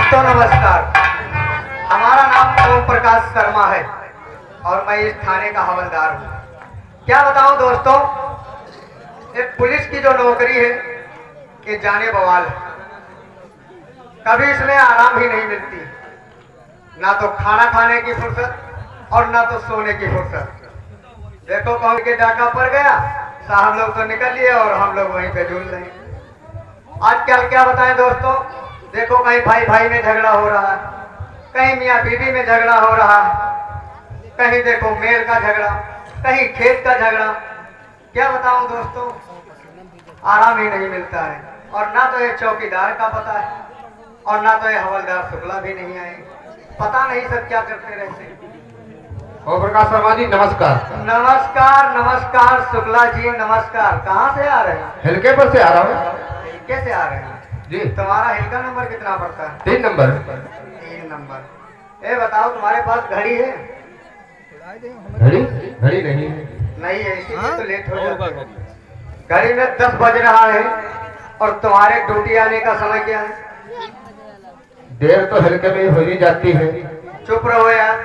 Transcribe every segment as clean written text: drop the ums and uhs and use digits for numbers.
दोस्तों नमस्कार। हमारा नाम ओम प्रकाश शर्मा है और मैं इस थाने का हवलदार हूँ। क्या बताऊं दोस्तों, एक पुलिस की जो नौकरी है ये जाने बवाल है। कभी इसमें आराम ही नहीं मिलती, ना तो खाना खाने की फुर्सत और ना तो सोने की फुर्सत। देखो कौन के डाका पड़ गया, साहब लोग तो निकल लिए और हम लोग वहीं पे झूल रहे हैं। आजकल क्या बताएं दोस्तों, देखो कहीं भाई भाई में झगड़ा हो रहा है, कहीं मियाँ बीवी में झगड़ा हो रहा है, कहीं देखो मेल का झगड़ा, कहीं खेत का झगड़ा। क्या बताऊं दोस्तों, आराम ही नहीं मिलता है। और ना तो ये चौकीदार का पता है और ना तो ये हवलदार शुक्ला भी नहीं आए। पता नहीं सब क्या करते रहते। ओम प्रकाश शर्मा जी नमस्कार। नमस्कार नमस्कार शुक्ला जी नमस्कार। कहाँ से आ रहे हैं? हल्के पर से आ रहा हूँ। कैसे आ रहे हैं जी। तुम्हारा हिलका नंबर कितना पड़ता है? 3 नंबर। 3 नंबर। ये बताओ तुम्हारे पास घड़ी है? घड़ी घड़ी नहीं है। नहीं है, इसीलिए तो लेट हो जाता है। घड़ी में 10 बज रहा है और तुम्हारे ड्यूटी आने का समय क्या है? देर तो हल्के में हो ही जाती है। चुप रहो यार,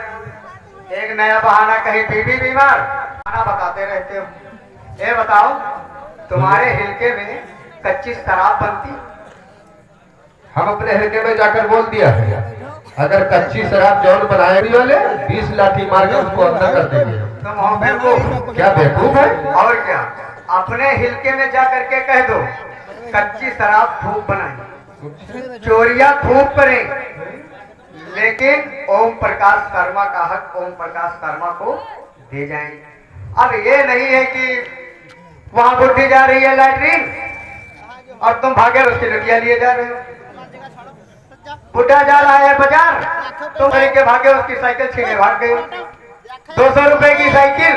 एक नया बहाना। कहीं बीवी बीमार, बहाना बताते रहते हो। ये बताओ तुम्हारे हिलके में कच्ची शराब बनती? हम अपने हल्के में जाकर बोल दिया है, अगर कच्ची शराब जौन बनाए वाले 20 लाठी मार कर उसको अंदर कर देंगे। तुम हो बेवकूफ। क्या बेवकूफ है? और क्या, अपने हिलके में जा करके कह दो कच्ची शराब खूब बनाए, चोरियां खूब करें, लेकिन ओम प्रकाश शर्मा का हक ओम प्रकाश शर्मा को दे जाएंगे। अब ये नहीं है कि वहां बुढ़ी जा रही है लैट्रिन और तुम भागे उसकी लुटिया लिए जा रहे हो। बुढ़ा जा रहा है बाजार, तुम के भागे उसकी साइकिल छीने भाग गए। 200 रुपए की साइकिल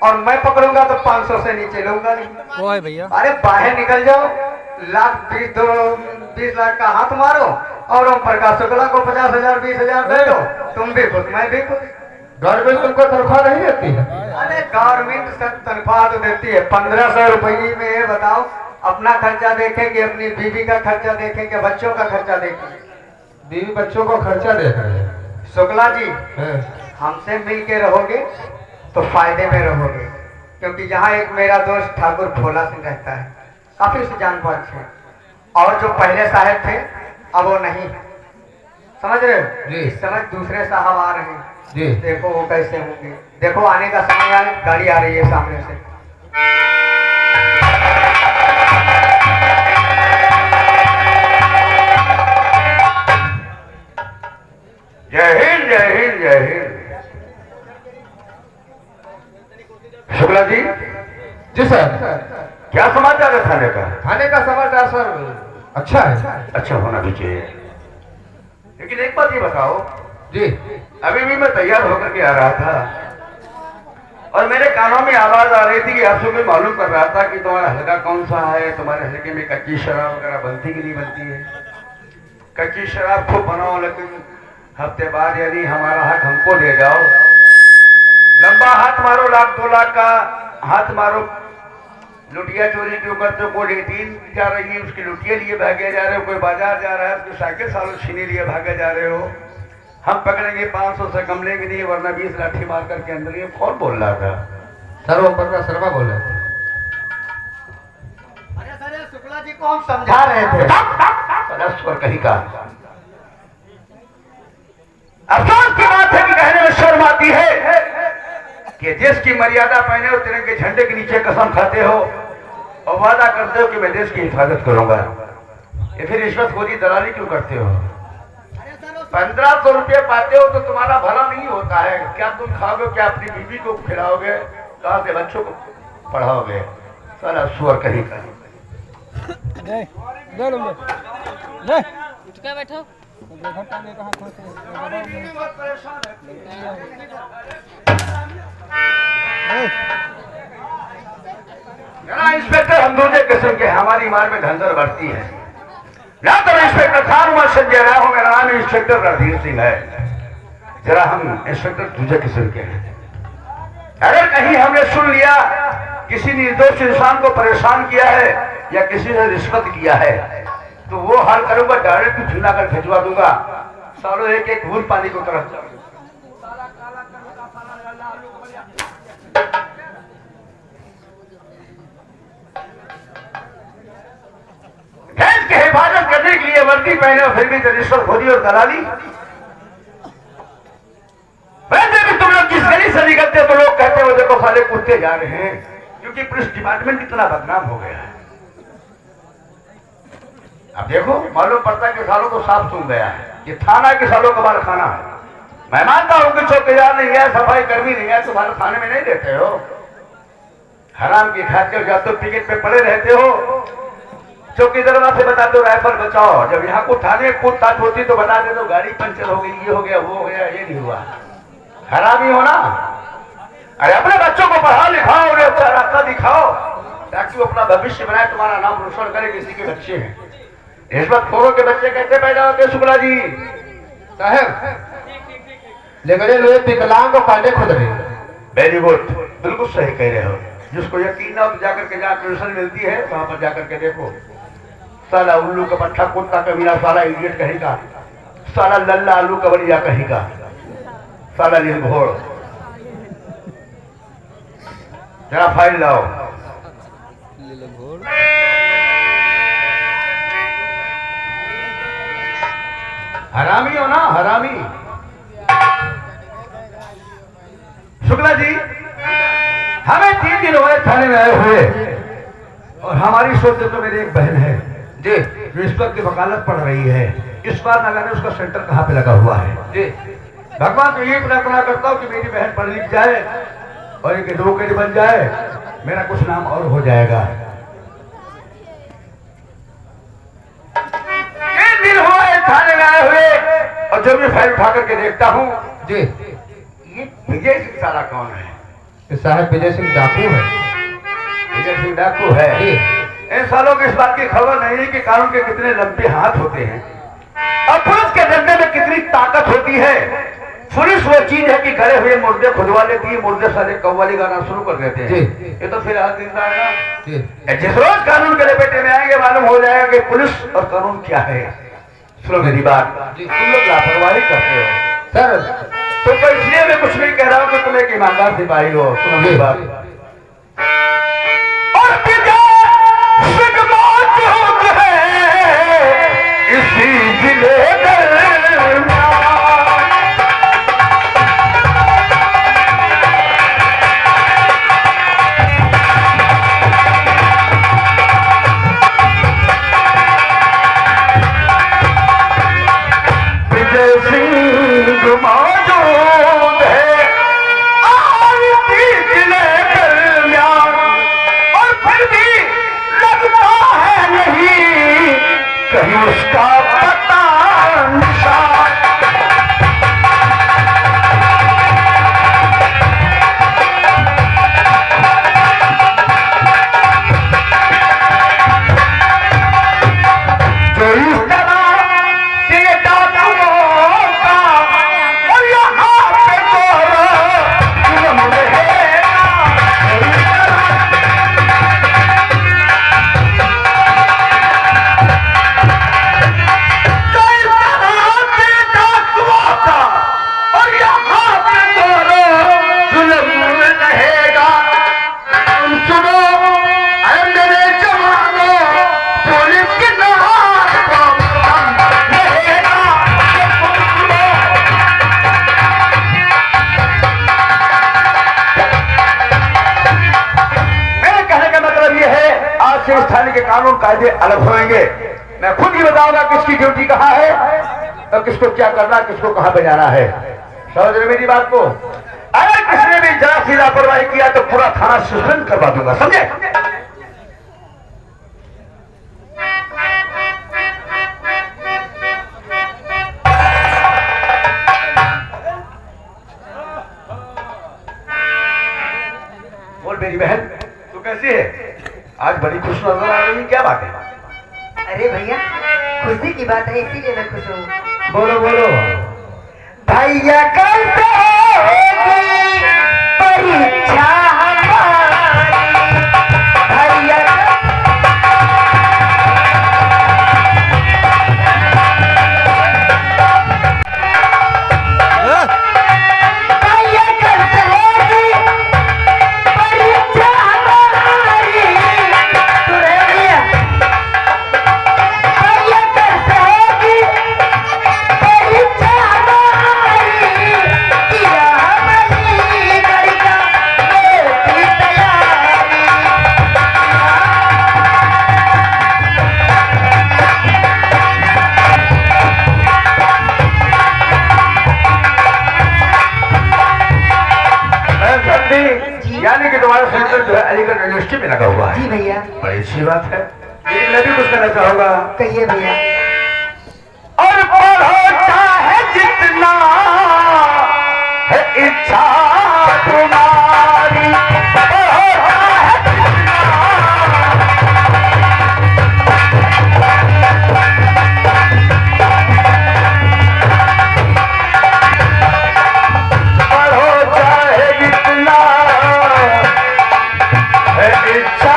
और मैं पकड़ूंगा तो 500 से नीचे लूंगा नहीं। वो है भैया। अरे बाहर निकल जाओ, 20 लाख का हाथ मारो और ओम प्रकाश शुक्ला को 50,000 20,000 दे दो। तुम भी खुद, मैं भी खुद। गवर्नमेंट तुमको तनख्वाह नहीं देती है? अरे गवर्नमेंट सब तनख्वाह तो देती है। 1500 रुपये में ये बताओ, अपना खर्चा देखेंगे, अपनी बीवी का खर्चा देखेंगे, बच्चों का खर्चा देखेंगे। बीवी बच्चों को खर्चा दे रहे हैं। शुक्ला जी हमसे मिल के रहोगे तो फायदे में रहोगे, क्योंकि यहाँ एक मेरा दोस्त ठाकुर भोला सिंह रहता है, काफी से जान पहचान है। और जो पहले साहब थे अब वो नहीं, समझ रहे हो? जी। इस समय दूसरे साहब आ रहे हैं जी। देखो वो कैसे होंगे। देखो आने का समय आए, गाड़ी आ रही है सामने से। जय हिंद जय हिंद जय हिंद। शुक्ला जी। जी सर। क्या समाचार है थाने का? थाने का समाचार सर अच्छा है। अच्छा होना भी चाहिए, लेकिन एक बात ये बताओ जी। अभी भी मैं तैयार होकर के आ रहा था और मेरे कानों में आवाज आ रही थी कि आप सुबह मालूम कर रहा था कि तुम्हारा हल्का कौन सा है, तुम्हारे हल्के में कच्ची शराब वगैरह बनती कि नहीं बनती है। कच्ची शराब खूब बनाओ, लेकिन हफ्ते बाद यदि हमारा हक हमको दे जाओ। लंबा हाथ मारो, 1,00,000 2 लाख का हाथ मारो। लुटिया चोरी क्यों करते हो? कोई एटीन जा रही है उसकी लुटिया लिए भागे जा रहे हो, कोई बाजार जा रहा है उसकी साइकिल सालों छीने लिए भागे जा रहे हो। हम पकड़ेंगे 500 से कम लेंगे नहीं, वरना 20 लाठी मार करके अंदर। ये कौन बोल रहा था? सर ओम प्रकाश शर्मा बोले। अरे सर शुक्ला जी को हम समझा रहे थे। परस्पर कहीं का अफसोस की बात है कि कहने में शर्म आती है कि देश की मर्यादा पहने हो, तिरंगे झंडे के नीचे कसम खाते हो और वादा करते हो कि मैं देश की हिफाजत करूंगा। ये फिर रिश्वतखोरी दलाली क्यों करते हो? 1500 रुपये पाते हो तो तुम्हारा भला नहीं होता है। क्या तुम खाओगे? क्या अपनी बीवी को खिलाओगे? कहाँ से बच्चों को पढ़ाओगे? साला सुअर कहीं का। बैठो। इंस्पेक्टर हम दूसरे किस्म के, हमारी मार में धंधर बढ़ती है। ना तो इंस्पेक्टर खान उमर संजय राय हो, मेरा नाम इंस्पेक्टर रणधीर सिंह है। जरा हम इंस्पेक्टर दूसरे किस्म के हैं। अगर कहीं हमने सुन लिया किसी निर्दोष इंसान को परेशान किया है या किसी ने रिश्वत किया है तो वो हाल करूंगा, डायरेक्ट झूला कर भिजवा दूंगा। सालों एक एक बूंद पानी को तरफ भैंस की हिफाजत करने के लिए वर्दी पहने और फिर भी रिश्वतखोरी और दलाली। वैसे भी तुम लोग जिस गली से निकलते हो तो लोग कहते हो देखो साले कुत्ते जा रहे हैं, क्योंकि पुलिस डिपार्टमेंट इतना बदनाम हो गया है। अब देखो मालूम पड़ता है कि सालों को साफ सुन गया है, ये थाना के सालों का बाल खाना है। मैं मानता हूं कि चौकीदार नहीं है, सफाई कर्मी नहीं है, तुम्हारे थाने में नहीं देते हो। हराम की खाते हो, जाते हो टिकट पे पड़े रहते हो। चौकीदार से बताते हो राइफल बचाओ, जब यहाँ को थाने में पूछताछ होती तो बता दे दो गाड़ी पंचर हो गई, ये हो गया, वो हो गया, ये नहीं हुआ। हरामी हो ना। अरे अपने बच्चों को पढ़ाओ लिखाओ, उन्हें अच्छा रास्ता दिखाओ ताकि वो अपना भविष्य बनाए, तुम्हारा नाम रोशन करे। किसी के बच्चे हैं, रिश्वतखोरों के बच्चे कैसे पैदा होते हैं शुक्ला जी? साहब लेगड़े लोहे विकलांग को काटे खुद रहे। वेरी गुड, बिल्कुल सही कह रहे हो। जिसको यकीन ना हो तो जाकर के जहाँ ट्यूशन मिलती है वहां पर जाकर के देखो। साला उल्लू का पट्टा, कुत्ता कमीना, साला इडियट कहेगा, साला लल्ला आलू कबड़िया कहेगा, साला निर्भोर। जरा फाइल लाओ। हरामी हो ना, हरामी। शुक्ला जी, हमें 3 दिन हुए थाने में आए हुए और हमारी सोच तो मेरी एक बहन है जी जो इस वक्त की वकालत पढ़ रही है। इस बार न जाने उसका सेंटर कहाँ पे लगा हुआ है जी। भगवान को ये प्रार्थना करता हूँ कि मेरी बहन पढ़ लिख जाए और एक नौकरी बन जाए, मेरा कुछ नाम और हो जाएगा। 3 दिन हुए थाने में आए हुए और जब मैं फाइल उठा करके देखता हूँ जी, ये विजय सिंह साला कौन है? साहब विजय सिंह डाकू है। विजय सिंह डाकू है। इन सालों की इस बात की खबर नहीं है कि कानून के कितने लंबे हाथ होते हैं और पुलिस के डंडे में कितनी ताकत होती है। पुलिस वो चीज है कि गड़े हुए मुर्दे खुदवा लेती है, मुर्दे साले कव्वाली गाना शुरू कर देते हैं। ये तो फिलहाल जिंदा है ना। जिस रोज कानून के लपेटे में आएंगे मालूम हो जाएगा कि पुलिस और कानून क्या है। सुनो मेरी बात, तुम लोग लापरवाही करते हो सर। तो इसलिए मैं कुछ नहीं कह रहा हूँ कि तुम एक ईमानदार सिपाही हो। सुनो मेरी बात, और इसी जिले विजय सिंह मौजूद है आरती जिले दरमियान, और फिर भी लगता है नहीं कहीं उसका पता निशान। जो इस तरह से डाकुओं का और यहाँ पे जुल्म रहेगा, और यहाँ पे जुल्म रहेगा। तुम सुनो अरे मेरे जवानों, पुलिस के नाम पर रहेगा। तुम सुनो, मेरे कहने का मतलब ये है आज से इस थाने के कानून कायदे अलग होंगे। मैं खुद ही बताऊंगा किसकी ड्यूटी कहाँ है और किसको क्या करना, किसको कहाँ पे जाना है। समझ रहे मेरी बात को? अगर किसी ने भी जरा सी लापरवाही किया तो पूरा थाना सस्पेंड करवा दूंगा, समझे? बोल मेरी बहन, तू कैसी है? आज बड़ी खुश नजर आ रही है, क्या बात है? अरे भैया खुशी की बात है इसीलिए मैं खुश हूँ। बोलो बोलो। भैया कैसे परीक्षा हमारी, भैया आजकल इंडस्ट्री में लगा हुआ है। जी भैया। बड़ी अच्छी बात है, लेकिन मैं भी कुछ कहना चाहूंगा। कहिए भैया। और पढ़ो चाहे जितना है इच्छा तुम्हारी, पढ़ो चाहे जितना, पढ़ो चाहे जितना है इच्छा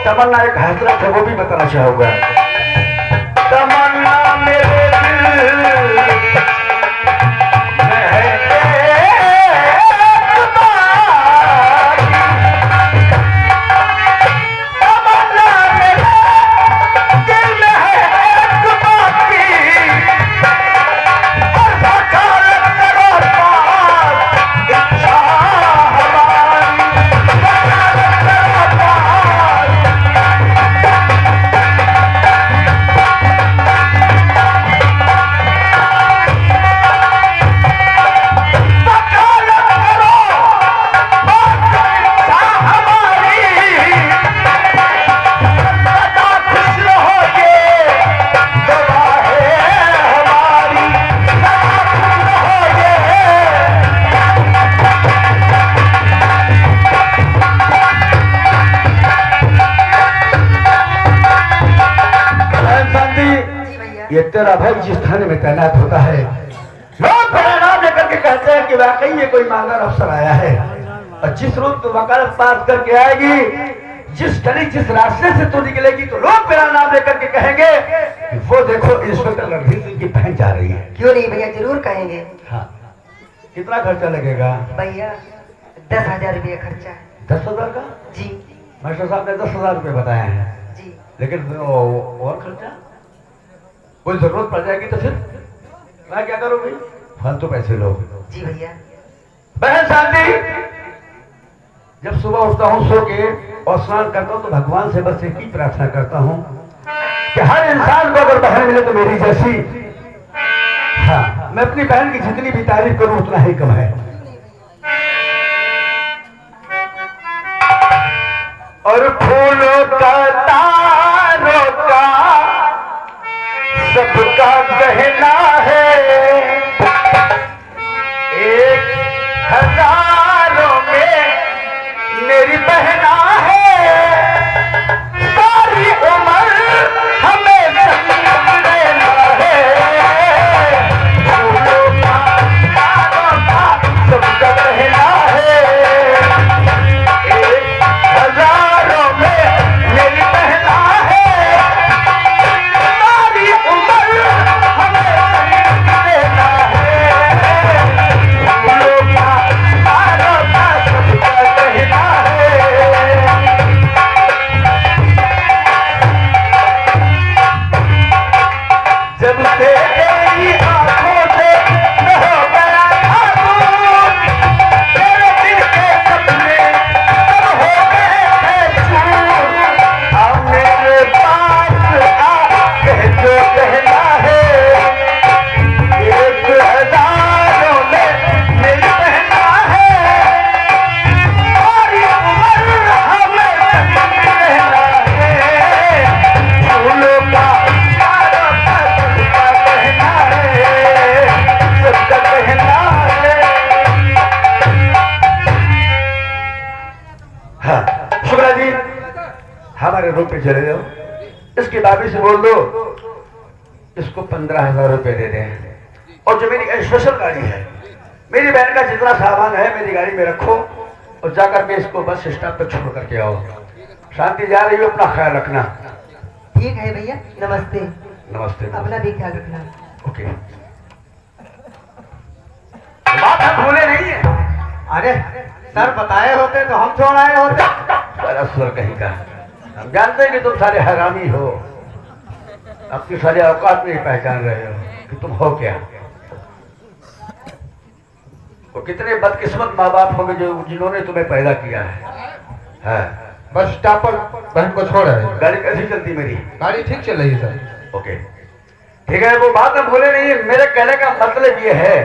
तमन्ना एक हसरत है, वो भी बताना चाहूंगा। तमन्ना मेरे दिल में है एक बात, तमन्ना मेरे दिल में है एक बात की, और वकालत करो पास इच्छा हमारी, वकालत करो पास। ये तेरा भाई जिस थाने में तैनात होता है, लोग तेरा नाम लेकर के कहते हैं कि वाकई में कोई मांगर अफसर आया है, और जिस रोज तू वकालत पास करके आएगी, जिस गली जिस रास्ते से तू निकलेगी, तो लोग तेरा नाम लेकर के कहेंगे कि वो देखो इंस्पेक्टर रणधीर सिंह की बहन जा रही है। क्यों नहीं भैया, जरूर कहेंगे। हाँ, कितना खर्चा लगेगा भैया 10,000 रुपया खर्चा है। 10,000 का? जी मास्टर साहब ने 10,000 रुपये बताए हैं, जी। लेकिन और खर्चा, कोई जरूरत पड़ जाएगी तो फिर मैं क्या करूंगी? फालतू पैसे लो। जी भैया। बहन शांति, जब सुबह उठता हूँ सो के और स्नान करता हूँ, तो भगवान से बस एक ही प्रार्थना करता हूँ कि हर इंसान को अगर बहन मिले तो मेरी जैसी। हाँ, मैं अपनी बहन की जितनी भी तारीफ करूँ उतना ही कम है। और फूलों का तारों का सबका कहना है, 1,000 में मेरी बहना है, सारी उम्र हमें संग रहना है। फूलों का तारों का सबका कहना है, 1,000 में मेरी बहना है, सारी उम्र हमें संग रहना है। फूलों का तारों का सबका कहना है। जब से तेरी आंखों से न हो गया खामोश, तेरे दिल के सपने सब हो गए थे चूर। अब मेरे पास आ कह जो कहना है, 1,000 में मेरी बहना है, सारी उम्र हमें संग रहना है। फूलों का तारों का सबका कहना है, सबका कहना है। हाँ, शुक्ला जी, हमारे रूम पे चले जाओ, इसकी भाभी से बोल दो इसको 15,000 रुपए दे दें, और जो मेरी स्पेशल गाड़ी है, मेरी बहन का जितना सामान है मेरी गाड़ी में रखो, और जाकर के इसको बस स्टॉप पे छोड़ करके आओ। शांति जा रही हो, अपना ख्याल रखना। ठीक है भैया, नमस्ते। नमस्ते। अपना भी ख्याल रखना। ओके। बात हम भूले नहीं है। अरे सर बताए होते तो हम छोड़ आए होते। सारा सुर कहीं का, हम जानते हैं कि तुम सारे हरामी हो, अपनी सारी औकात नहीं पहचान रहे हो कि तुम हो क्या। वो कितने बदकिस्मत माँ बाप होंगे जो जिन्होंने तुम्हें पैदा किया है। बस स्टॉप पर बहन को छोड़ है। गाड़ी कैसी चलती मेरी? गाड़ी ठीक चल रही है सर। ओके ठीक है, वो बात हम भूले नहीं है। मेरे कहने का मतलब ये है,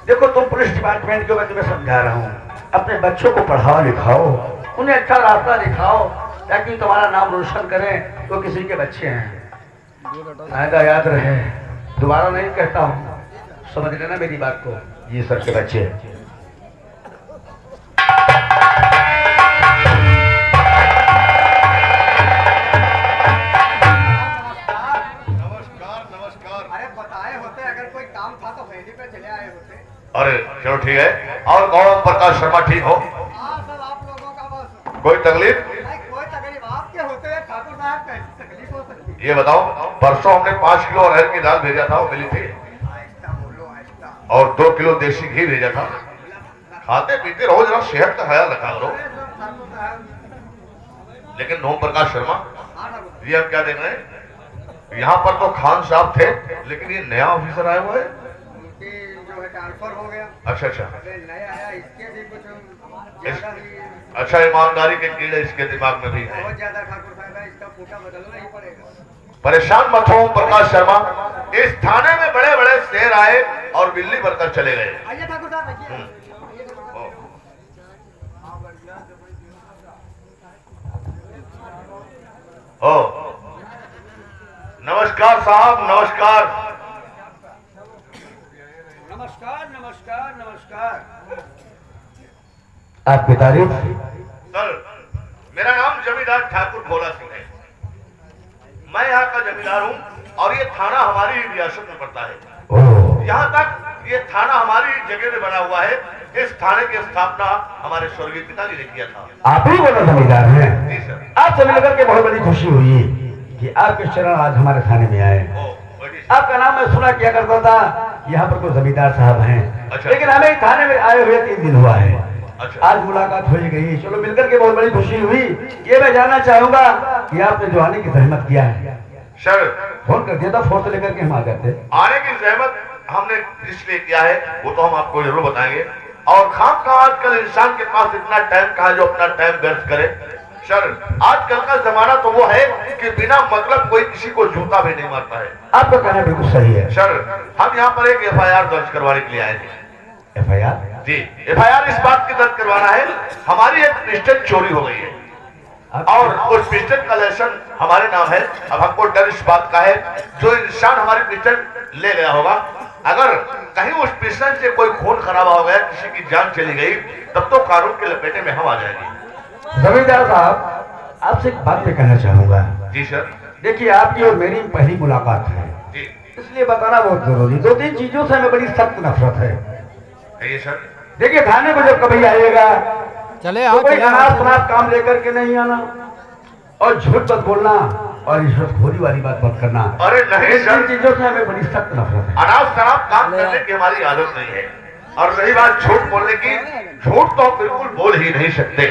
देखो तुम पुलिस डिपार्टमेंट को मैं तुम्हें समझा रहा हूँ, अपने बच्चों को पढ़ाओ लिखाओ, उन्हें अच्छा रास्ता दिखाओ ताकि तुम्हारा नाम रोशन करें। तो किसी के बच्चे हैं, आएगा याद रहे, दोबारा नहीं कहता हूँ, समझ लेना मेरी बात को। ये सर के बच्चे हैं। अरे बताए होते, अगर कोई काम था तो वहीं पे चले आए होते। अरे चलो ठीक है। और गौरव प्रकाश शर्मा ठीक हो? हाँ सब आप लोगों का बस। कोई तकलीफ? नहीं कोई तकलीफ आपके होते ठाकुर साहब, कैसी तकलीफ हो सकती है? ये बताओ, परसों हमने 5 किलो अरहर की दाल भेजा था, वो मिली थी? आहिस्ता बोलो आहिस्ता। और 2 किलो देसी घी भेजा था। खाते पीते रहो, जरा सेहत का ख्याल रखा करो। अरे सब ठाकुर साहब। लेकिन ओम प्रकाश शर्मा, हाँ ठाकुर ये हम क्या देख रहे हैं? यहाँ पर तो खान साहब थे, लेकिन ये नया ऑफिसर आया हुआ है। उनकी जो है ट्रांसफर हो गया। अच्छा अच्छा अरे नया आया, इसके भी कुछ ज्यादा ही अच्छा, ईमानदारी के कीड़े इसके दिमाग में भी है। बहुत ज्यादा ठाकुर साहब है, इसका फूटा बदलना ही पड़ेगा। परेशान मत हो ओम प्रकाश शर्मा, इस थाने में बड़े बड़े शेर आए और बिल्ली बनकर चले गए। आइए ठाकुर साहब आइए। आइए ठाकुर साहब। ओ नमस्कार साहब, नमस्कार। नमस्कार नमस्कार नमस्कार। आपकी तारीफ? सर, मेरा नाम जमींदार ठाकुर भोला सिंह है। मैं यहाँ का जमींदार हूँ और ये थाना हमारी रियासत में पड़ता है। यहाँ तक ये थाना हमारी जगह में बना हुआ है। इस थाने की स्थापना हमारे स्वर्गीय पिताजी ने किया था। आप ही बोला जमींदार हैं? जी सर। आपसे मिलकर के बहुत बड़ी खुशी हुई कि आपके शरण आज हमारे थाने में आए। आपका नाम मैं सुना किया करता था, यहाँ पर कोई जमींदार साहब हैं। अच्छा। लेकिन हमें थाने में आए हुए 3 दिन हुआ है। अच्छा। आज मुलाकात हो गई, चलो मिलकर के बहुत बड़ी खुशी हुई। ये मैं जानना चाहूंगा कि आपने जो आने की जहमत किया है। सर, फोन कर दिया था, फोन से लेकर के हम आ जाते। आने की जहमत हमने इसलिए किया है, वो तो हम आपको जरूर बताएंगे। और खाम का आजकल इंसान के पास इतना टाइम कहा जो अपना टाइम व्यर्थ करे। सर, आजकल का जमाना तो वो है कि बिना मतलब कोई किसी को जूता भी नहीं मारता है। आपका कहना बिल्कुल सही है। सर, हम यहाँ पर एक FIR दर्ज करवाने के लिए आए थे। FIR? जी, FIR इस बात की दर्ज करवाना है, हमारी एक पिस्टल चोरी हो गई है और उस पिस्टल का लाइसेंस हमारे नाम है। अब हमको डर इस बात का है, जो इंसान हमारी पिस्टल ले गया होगा, अगर कहीं उस पिस्टल से कोई खून खराबा हो गया, किसी की जान चली गई, तब तो कानून के लपेटे में हम आ जाएंगे। जमींदार साहब, आपसे एक बात मैं कहना चाहूंगा। जी सर। देखिए, आपकी और मेरी पहली मुलाकात है, जी इसलिए बताना बहुत जरूरी। 2-3 चीजों से हमें बड़ी सख्त नफरत है। कहिए सर। देखिए, थाने में जब कभी आइएगा चले तो आओ कोई चले आओ। अनाप शनाप काम लेकर के नहीं आना, और झूठ मत बोलना, और रिश्वतखोरी वाली बात मत करना। अरे नहीं इन सर, चीजों से हमें बड़ी सख्त नफरत है। अनाप शनाप काम करने की हमारी आदत नहीं है। और रही बात झूठ बोलने की, झूठ तो हम बिल्कुल बोल ही नहीं सकते।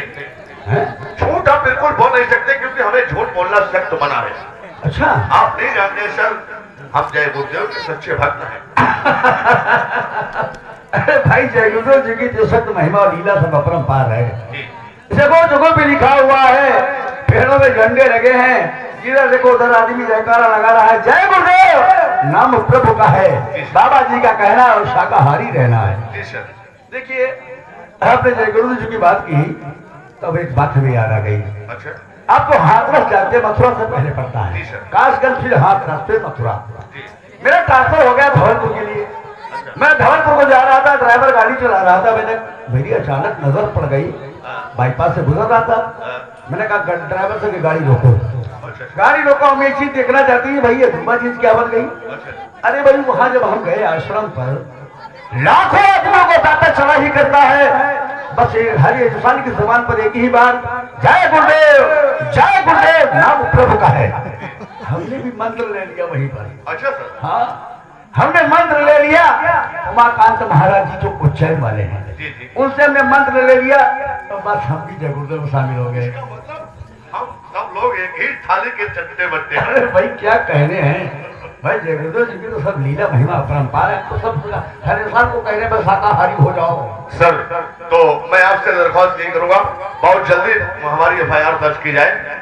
हैं? झूठ हम बिल्कुल बोल नहीं सकते, क्योंकि हमें झूठ बोलना सख्त मना है। अच्छा, आप नहीं जानते सर, हम जय गुरुदेव के सच्चे भक्त हैं। अरे भाई, जय गुरुदेव जी की जो सत्य महिमा और लीला सब अपरंपार है। जी। जगह जगह पे लिखा हुआ है, पेड़ों में झंडे लगे हैं, जिधर देखो उधर आदमी जयकारा लगा रहा है, जय गुरुदेव, नाम प्रभु का है, बाबा जी का कहना है और शाकाहारी रहना है। जी सर। देखिए, आपने जय गुरुदेव जी की बात की, तब एक बात हमें याद आ गई। अच्छा। आपको हाथरस जाते मथुरा से पहले पड़ता है, जी सर। काशगंज फिर हाथरस फिर मथुरा। जी। मेरा ट्रांसफर हो गया धवलपुर के लिए। मैं धवलपुर को जा रहा था, ड्राइवर गाड़ी चला रहा था, मेरी अचानक नजर पड़ गई, बाईपास से गुजर रहा था। मैंने कहा ड्राइवर से कि गाड़ी रोको। अच्छा। गाड़ी रोको, हम एक चीज देखना चाहती है, भैया धुमा चीज क्या बन गई। अच्छा। अरे भाई, वहां जब हम गए आश्रम पर, लाखों आदमियों को दाता चला ही करता है, बस हर हिंदुस्तान की जबान पर एक ही बात, जय गुरुदेव, नाम प्रभु का है। हमने भी मंत्र ले लिया वहीं पर। अच्छा सर। हाँ, हमने मंत्र ले लिया, उमाकांत महाराज जी जो उज्जैन वाले हैं, जी जी। उनसे हमने मंत्र ले लिया, तो बस हम भी जगुर्दे में शामिल हो गए। इसका मतलब हम सब लोग एक ही थाली के चट्टे बट्टे हैं। अरे भाई क्या कहने हैं भाई, जगुर्दे जी की तो सब लीला महिमा अपरंपार है, तो सब हर इंसान को कहने पर शाकाहारी हो जाओ। सर तो मैं आपसे दरख्वास्त यही करूंगा, बहुत जल्दी हमारी एफआईआर दर्ज की जाए।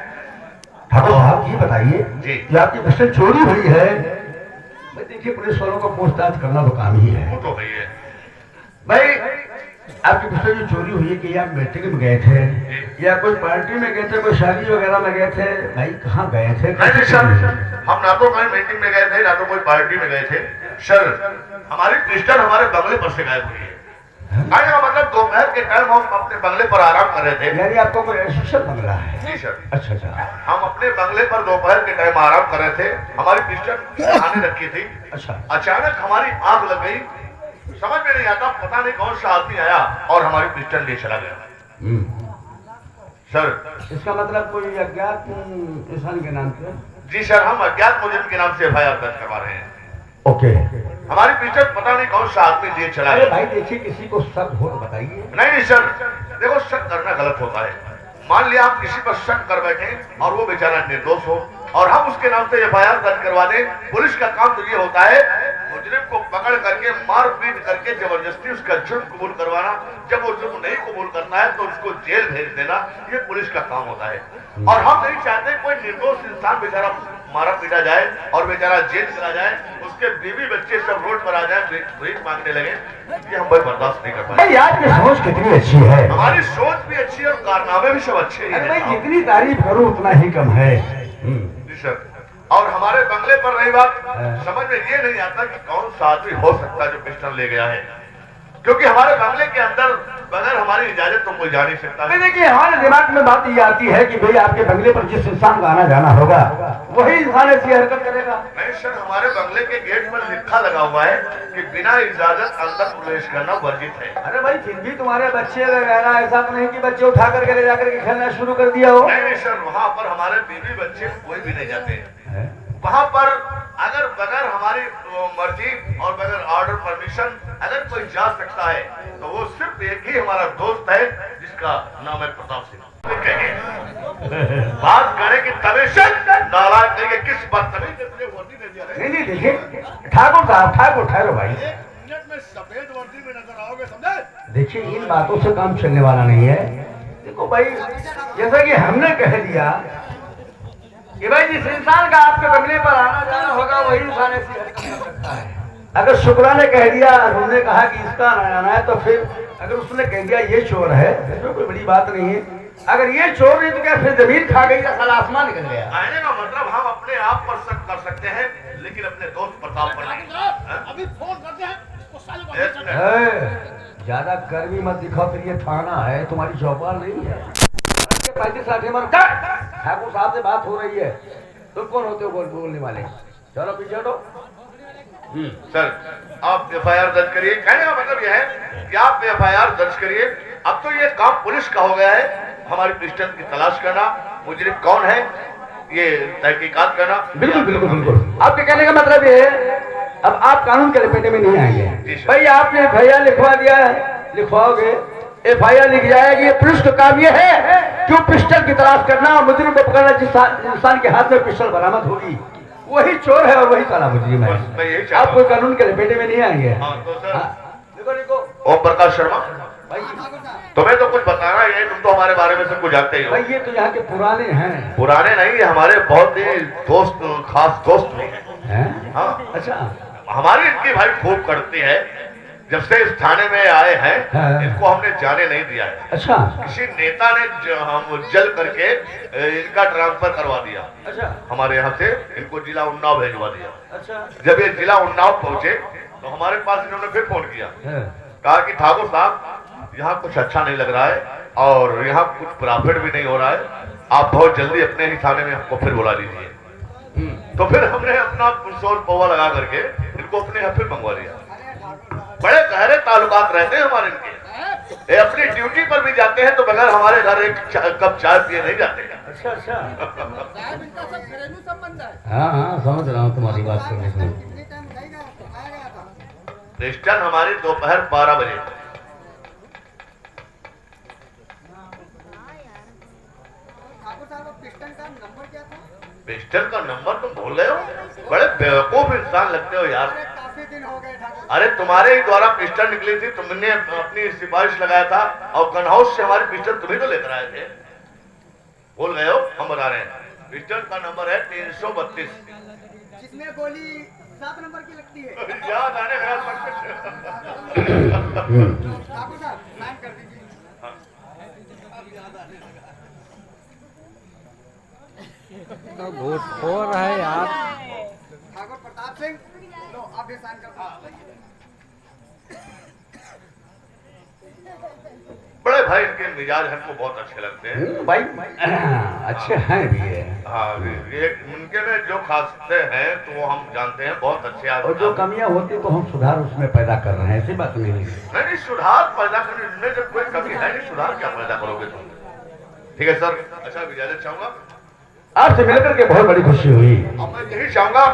ठाकुर साहब ये बताइए जी। कि आपकी पिस्टल चोरी हुई है। भाई देखिए, पुलिस वालों को पूछताछ करना तो काम ही है। वो तो भैया भाई आपकी पिस्टल जो चोरी हुई है कि आप मीटिंग में गए थे या कोई पार्टी में गए थे, कोई शादी वगैरह में गए थे? भाई कहाँ गए थे? नहीं सर, हम ना तो कहीं मीटिंग में गए थे ना तो कोई पार्टी में गए थे। सर हमारी पिस्टल हमारे बंगले पर से गायब हुई है। कहने का मतलब दोपहर के टाइम हम अपने बंगले पर आराम कर रहे थे। यानी आपको कोई एसोसिएशन बंगला है? जी सर। अच्छा अच्छा। हम अपने बंगले पर दोपहर के टाइम आराम कर रहे थे, हमारी पिस्टल खाने रखी थी। अच्छा। अचानक हमारी आग लग गई, समझ में नहीं आता, पता नहीं कौन सा आदमी आया और हमारी पिस्टल ले चला गया। सर इसका मतलब कोई अज्ञात इंसान के नाम से? जी सर, हम अज्ञात मुजरिम के नाम से एफआईआर दर्ज करवा रहे हैं। ओके। हमारी पिस्टल पता नहीं कौन सा आदमी लिए चला अरे गया। भाई देखिए, किसी को शक हो तो बताइए। नहीं सर, देखो शक करना गलत होता है। मान लिया आप किसी पर शक कर बैठे और वो बेचारा निर्दोष हो और हम उसके नाम से एफआईआर दर्ज करवा दें। पुलिस का काम तो ये होता है मुजरिम को पकड़ करके मारपीट करके जबरदस्ती उसका जुर्म कबूल करवाना। जब वो जुर्म नहीं कबूल करना है तो उसको जेल भेज देना, ये पुलिस का काम होता है। और हम नहीं चाहते कोई निर्दोष इंसान बेचारा मारा पीटा जाए और बेचारा जेल चला जाए, उसके बीवी बच्चे सब रोड पर आ जाए, भीख मांगने लगे। ये हम भाई बर्दाश्त नहीं कर पाए। भाई आपकी सोच कितनी अच्छी है। हमारी सोच भी अच्छी है और कारनामे भी सब अच्छे ही अरे भाई हैं। जितनी तारीफ करो उतना ही कम है। जी सर। और हमारे बंगले पर रही बात, समझ में ये नहीं आता कि कौन सा आदमी हो सकता है जो पिस्टल ले गया है, क्योंकि हमारे बंगले के अंदर बगैर हमारी इजाजत तो कोई जा नहीं सकता है। देखिए, हमारे दिमाग में बात ये आती है कि भाई आपके बंगले पर जिस इंसान का आना जाना होगा वही इंसान ऐसी हरकत करेगा। नहीं सर, हमारे बंगले के गेट पर लिखा लगा हुआ है कि बिना इजाजत अंदर प्रवेश करना वर्जित है। अरे भाई फिर भी तुम्हारे बच्चे वगैरह ऐसा तो नहीं कि बच्चे उठा करके ले जाकर के खेलना शुरू कर दिया हो? नहीं सर, वहाँ पर हमारे बीवी बच्चे कोई भी नहीं जाते। वहाँ पर अगर बगैर हमारी मर्जी और बगैर ऑर्डर परमिशन अगर कोई जा सकता है तो वो सिर्फ एक ही हमारा दोस्त है जिसका नाम है प्रताप सिंह। बात करें कि तमेशक नाराज नहीं है, किस बात नहीं नहीं, देखिए ठाकुर साहब, ठाकुर ठहरो भाई। सफेद वर्दी में नजर आओगे, समझे? देखिए, इन बातों से काम चलने वाला नहीं है। देखो भाई, जैसा कि हमने कह दिया कि भाई जिस इंसान का आपके बंगले पर आना जाना होगा वही इंसान ऐसी हरकत कर सकता है। अगर शुक्रा ने कह दिया, हमने कहा कि इसका आना जाना है, तो फिर अगर उसने कह दिया ये चोर है, इसमें कोई बड़ी बात नहीं है। अगर ये चोर नहीं तो क्या फिर जमीन खा गई या साला आसमान निकल गया? कहने का मतलब हम अपने आप पर शक कर सकते हैं लेकिन अपने दोस्त प्रताप पर नहीं। अभी फोन करते हैं उसको साले को अभी समझा। ज्यादा गर्मी मत दिखाओ, फिर ये थाना है, तुम्हारी चौपाल नहीं है। 35-60 मन ठाकुर साहब से बात हो रही है, तुम कौन होते हो बोलने वाले? चलो पीछे हटो। सर आप एफआईआर दर्ज करिए। कहने का मतलब यह है कि आप एफआईआर दर्ज करिए। अब तो ये काम पुलिस का हो गया है, हमारी पिस्टल की तलाश करना, मुजरिम कौन है ये तहकीकात करना। बिल्कुल बिल्कुल बिल्कुल। आपके कहने का मतलब ये है अब आप कानून के लपेटे में नहीं आएंगे। भाई आपने एफआईआर लिखवा दिया है, लिखवाओगे, एफआईआर लिख जाएगी। ये पुलिस का काम ये है कि वो पिस्टल की तलाश करना और मुजरिम को पकड़ना। जिस इंसान के हाथ में पिस्टल बरामद होगी वही चोर है और वही काला मुजरिम है। आप कोई कानून के लपेटे में नहीं आएंगे। देखो देखो ओम प्रकाश शर्मा, भाई तुम्हें तो कुछ बताना ही है, तुम तो हमारे बारे में सब कुछ जानते ही हो। भाई ये तो यहाँ के पुराने हैं। पुराने नहीं, ये हमारे बहुत ही दोस्त, खास दोस्त भी हैं। हाँ अच्छा, हमारी इनकी भाई खूब करती है। जब से इस थाने में आए हैं इनको हमने जाने नहीं दिया है। अच्छा, किसी नेता ने हम जल करके इनका ट्रांसफर करवा दिया। अच्छा, हमारे यहाँ से इनको जिला उन्नाव भेजवा दिया। अच्छा, जब ये जिला उन्नाव पहुंचे तो हमारे पास इन्होंने फिर फोन किया, कहा कि ठाकुर साहब यहाँ कुछ अच्छा नहीं लग रहा है और यहाँ कुछ प्रॉफिट भी नहीं हो रहा है, आप बहुत जल्दी अपने ही थाने में हमको फिर बुला लीजिए। तो फिर हमने अपना पुरसोल पौवा लगा करके इनको अपने यहाँ फिर मंगवा लिया। बड़े गहरे ताल्लुकात रहते हैं हमारे इनके। ये अपनी ड्यूटी पर भी जाते हैं तो बगैर हमारे घर एक कप चाय पिए नहीं जाते। अच्छा, अच्छा, साहब इनका सब घरेलू संबंध है। हाँ हाँ, समझ रहा हूँ तुम्हारी बात। पिस्टल हमारी दोपहर 12 बजे। ठाकुर साहब पिस्टन का नंबर क्या था? पिस्टल का नंबर तुम भूल गए हो? बड़े बेवकूफ इंसान लगते हो यार। अरे काफी दिन हो गए ठाकुर। अरे तुम्हारे ही द्वारा पिस्टल निकली थी, तुमने अपनी सिफारिश लगाया था और गन हाउस से हमारी पिस्टल तुम्ही तो लेकर आए थे। भूल गए हो? हम बता रहे हैं, पिस्टल का नंबर है 332, जिसमें गोली 7 नंबर की लगती है। याद आने गया सब कुछ। ठाकुर साहब साइन कर दीजिए। तो घूसखोर है यार। ठाकुर प्रताप सिंह, लो आप भी साइन कर दो। बड़े भाई इनके मिजाज हमको बहुत अच्छे लगते हैं। भाई अच्छे हैं भी ये। हाँ, ये उनके में जो खासियतें हैं तो वो हम जानते हैं, बहुत अच्छे और आदमी। जो कमियां होती तो हम सुधार उसमें पैदा कर रहे हैं, ऐसी बात नहीं है। नहीं, सुधार पैदा करने में जब कोई कमी है नहीं, सुधार क्या पैदा करोगे तुम? ठीक है सर। अच्छा, इजाजत चाहूंगा। आपसे मिलकर के बहुत बड़ी खुशी हुई। अब मैं यही चाहूंगा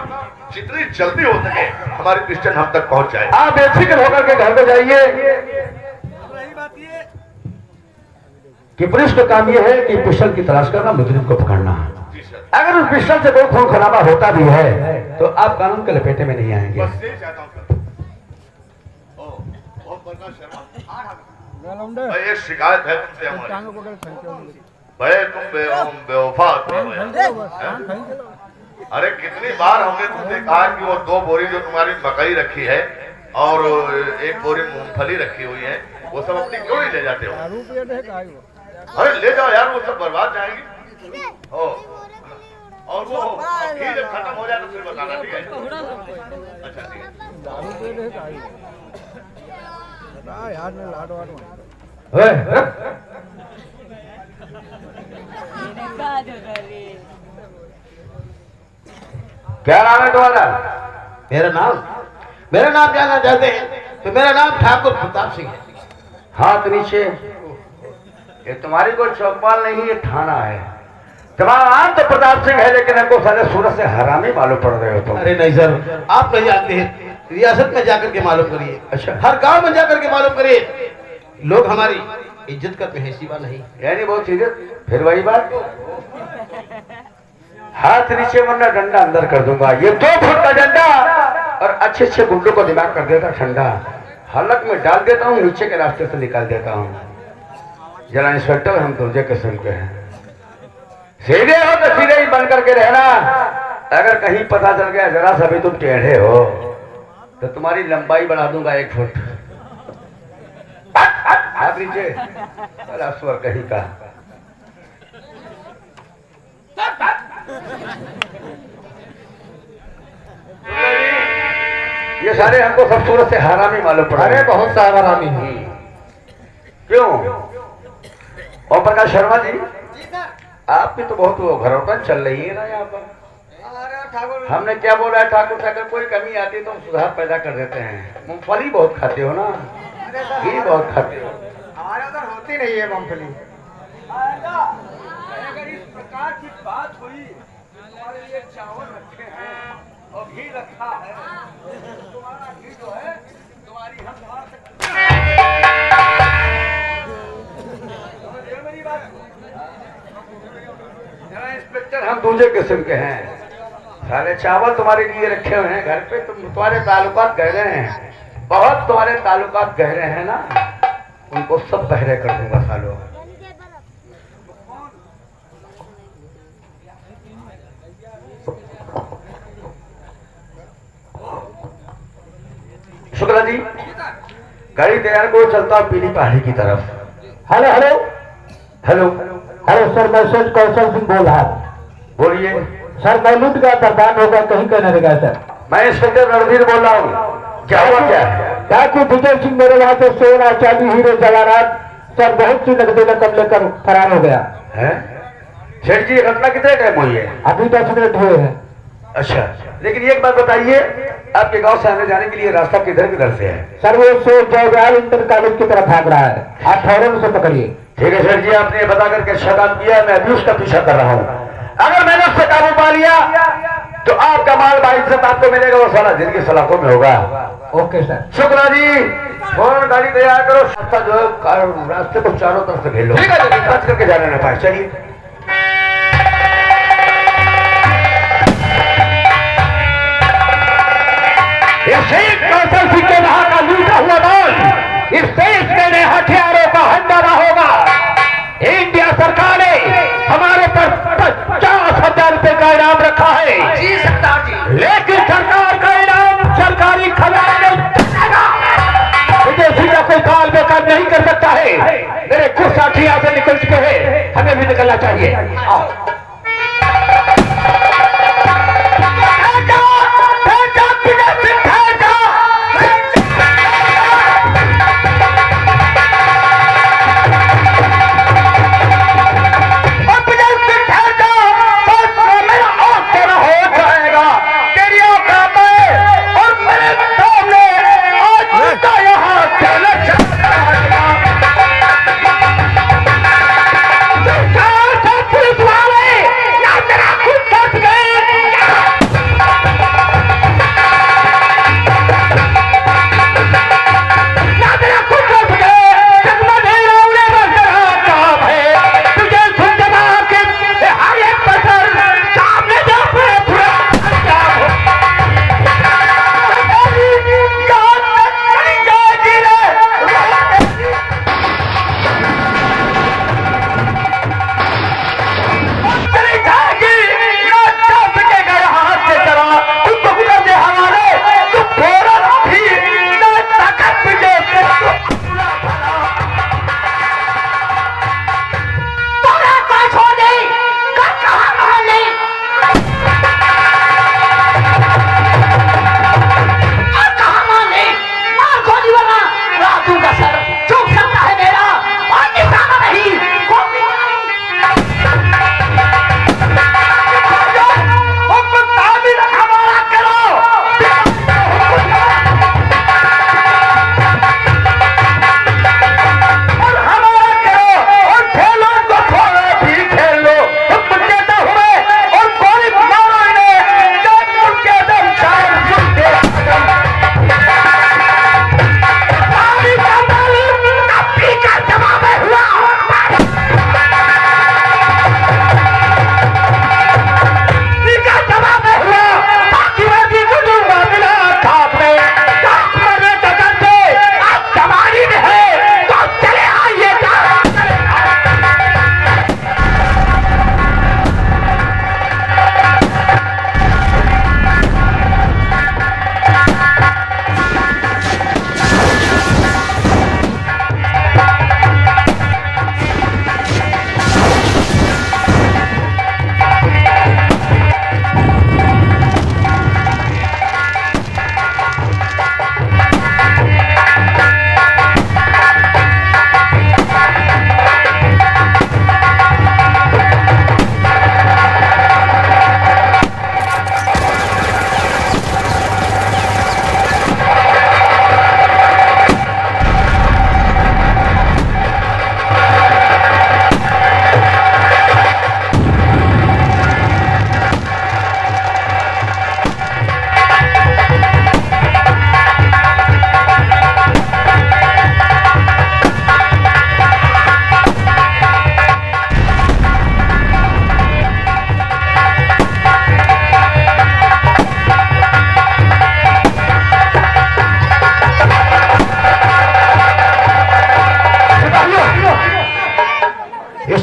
जितनी जल्दी हो सके हमारी पिस्टल हम तक पहुंच जाए। आप बेफिक्र होकर के घर पे जाइए। रही बात ये कि पुलिस का काम यह है कि पिस्टल की तलाश करना, मुजरिम को पकड़ना। जी सर, अगर उस पिस्टल से कोई खून खराबा होता भी है तो आप कानून के लपेटे में नहीं आएंगे। बस यही चाहता हूँ सर। ओ प्रकाश शर्मा, भाई ये शिकायत है तुमसे हमारी। बड़े तुम बेवफा आदमी हो यार। अरे कितनी बार हमने तुमसे कहा कि वो 2 बोरी जो तुम्हारी मकई रखी है और 1 बोरी मूंगफली रखी हुई है, वो सब अपनी क्यों नहीं ले जाते हो? अरे ले जाओ यार, वो सब बर्बाद जाएंगी। ओ, और वो घी जब खत्म हो जाए तो फिर बताना, ठीक है? अच्छा ठीक है। ओए, क्या नाम है तुम्हारा? मेरा नाम जानना चाहते हैं तो मेरा नाम ठाकुर प्रताप सिंह है। हाथ नीचे। ये तुम्हारी कोई चौकपाल नहीं, ये थाना है। तुम्हारा नाम तो प्रताप सिंह है, लेकिन हमको सारे सूरत से हरामी मालूम पड़ रहे हो तुम। अरे नहीं सर, आप नहीं जानते हैं, रियासत में जाकर के मालूम करिए। अच्छा, हर गांव में जाकर के मालूम करिए, लोग हमारी इज्जत करते हैं, सिवा नहीं। यानी बहुत सीधे। फिर वही बात, हाथ नीचे वरना डंडा अंदर कर दूंगा। ये 2 फुट का डंडा और अच्छे गुंडों को दिमाग कर देता ठंडा। हलक में डाल देता हूँ, नीचे के रास्ते से निकाल देता हूँ। जरा इंस्पेक्टर, हम दूसरे किस्म के हैं। सीधे हो तो सीधे ही बन करके रहना। अगर कहीं पता चल गया जरा सा भी तुम टेढ़े हो तो तुम्हारी लंबाई बढ़ा दूंगा 1 फुट। हाथ नीचे, स्वर कहीं का। ये सारे हमको सब सूरत से हरामी मालूम पड़ा। अरे बहुत सारा हरामी है। क्यों? ओम प्रकाश शर्मा जी, जी सर। आपकी तो बहुत वो घरोटन चल रही है ना यहाँ पर। अरे ठाकुर, हमने क्या बोला है ठाकुर से, अगर कोई कमी आती है तो हम सुधार पैदा कर देते हैं। मूंगफली बहुत खाते हो ना, घी बहुत खाते हो। हमारे उधर होती नहीं है मूंगफली। अगर इस प्रकार की बात हुई, तुम्हारे लिए चावल रखे हैं और घी रखा है, तुम्हारा घी जो है तुम्हारी हम धुआ सकते हैं। मेरी बात, जरा इंस्पेक्टर, हम दूसरे किस्म के हैं। सारे चावल तुम्हारे लिए रखे हुए हैं घर पे। तुम्हारे ताल्लुकात गहरे हैं, बहुत तुम्हारे ताल्लुकात गहरे हैं ना, उनको सब बहरे कर दूंगा सालों। शुक्ला जी, गाड़ी तैयार को, चलता हूं पीली पहाड़ी की तरफ। Hello hello hello, hello sir, मैं सच कौशल सिंह बोल रहा। बोलिए। सर मैं लूट गया, बर्बाद होगा, कहीं का नहीं गया सर। मैं इंस्पेक्टर रणधीर बोल रहा हूँ। क्या हुआ क्या है? ठाकुर विजय सिंह मेरे यहाँ से सोना चांदी हीरे जवाहरात सर बहुत सी नकदी रकम लेकर फरार हो गया है? सेठ जी, घटना कितने टाइम हुई है? अभी 10 मिनट हुए हैं। अच्छा, लेकिन एक बात बताइए, आपके गांव से आने जाने के लिए रास्ता किधर से है? सर वो सो जयवाल इंटर कॉलेज की तरफ भाग रहा है, आप फौरन उसे पकड़िए। ठीक है सेठ जी, आपने ये बता करके अच्छा काम किया, मैं अभी उसका पीछा कर रहा हूँ। अगर मैंने उससे काबू पा लिया तो आपका माल बाइज्जत आपको मिलेगा, वो साला जिनकी सलाखों में होगा। Okay sir. शुक्ला जी फौरन गाड़ी तैयार करो, रास्ता जो है रास्ते को चारों तरफ से घेर लो, ठीक है, बच करके जाना ना पाए। चलिए शेख कौशल सिंह के वहां का लूटा हुआ माल इस देश में नए हथियारों का हंगामा होगा। इंडिया सरकार ने हमारे पर 50,000 रुपए का इनाम रखा है। जी सरदार जी। लेकिन सरकार का इनाम सरकारी खजाने में चलेगा। विदेशी का कोई काल बेकार नहीं कर सकता है। मेरे कुछ साथी यहाँ से निकल चुके हैं, हमें भी निकलना चाहिए। आओ।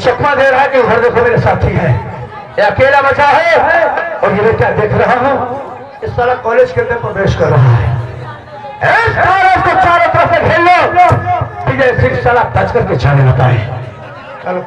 चकमा दे रहा है कि उधर देखो मेरे साथी है, ये अकेला बचा है और ये क्या देख रहा हूँ, इस सारा कॉलेज के अंदर प्रवेश कर रहा है। इस कॉलेज को चारों तरफ से घेर लो, विजय सिंह साला टच करके जाने लगा है। चलो